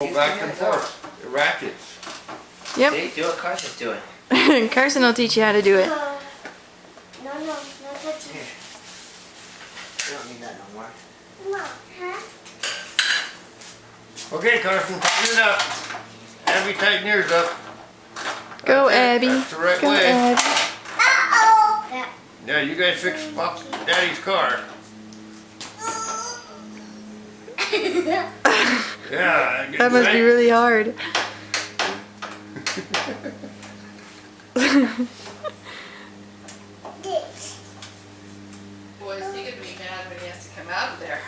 Go back and forth. The ratchets. Yep. See, do what Carson's doing. Carson will teach you how to do it. No, touching. Here. You don't need that no more. No, huh? Okay, Carson, tighten it up. Abby, tighten yours up. Go, That's it. Abby. That's the right Go, way. Abby. Uh-oh! That. Yeah, you guys fix Pop Daddy's car. Yeah. That must be really hard. Boy, is he gonna be mad when he has to come out of there.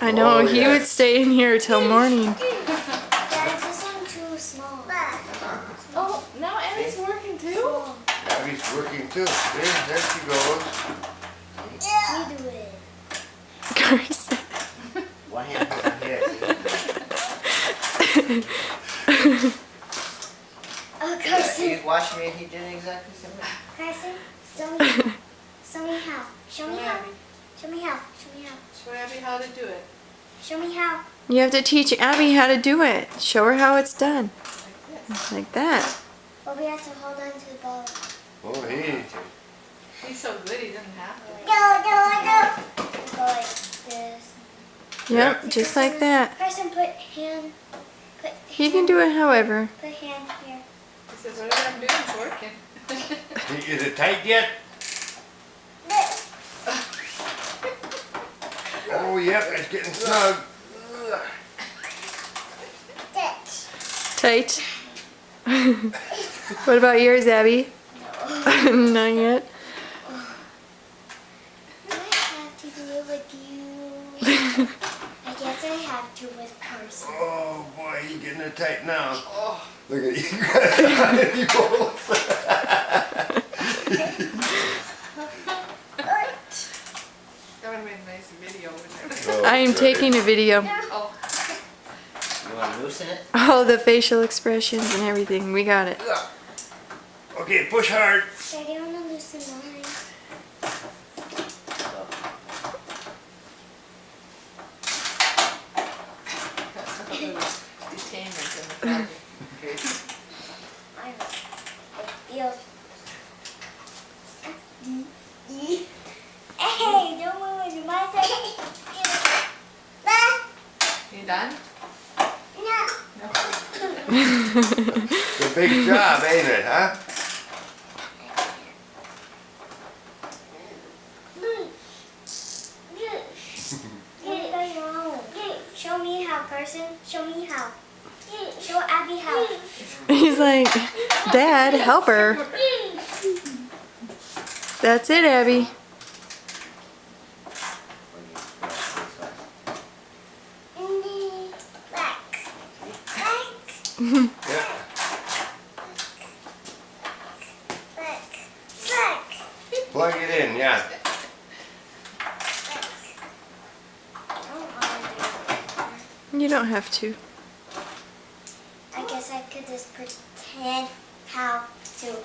I know, Oh, he yeah. would stay in here till morning. Dad, this one too small. Oh, now Abby's working too? Abby's working too. See, there she goes. You do it. Carson. One hand over here. Oh, Carson. He's watching me and he did exactly the same way. Carson, show me how. Show me how. Abby. Show me how. Show me how. Show Abby how to do it. Show me how. You have to teach Abby how to do it. Show her how it's done. Like this. Like that. But we have to hold on to the ball. Oh, he. He's so good he doesn't have to. Go. Go like this. Yep, just like that. Carson, put hand. He can do it however. Put hand here. He says, whatever I'm doing is working. Is it tight yet? Oh, yep, it's getting snug. Tight. What about yours, Abby? Not yet. Do I have to do it with you? I guess I have to with Carson. Oh, boy, he's getting it tight now. Oh, Look at you. You that would have made a nice video, wouldn't it? Oh, I am sorry. taking a video. Oh, You want to loosen it? All the facial expressions and everything. We got it. Okay, push hard. Daddy, I want to loosen mine. detainment in the family. I feel. Hey, don't move with my side. You done? No. No. It's a big job, ain't it, huh? Show me how, Carson. Show me how. Show Abby how. He's like, Dad, help her. That's it, Abby. Back. Yeah. Back. Plug it in, yeah. You don't have to. I guess I could just pretend how to.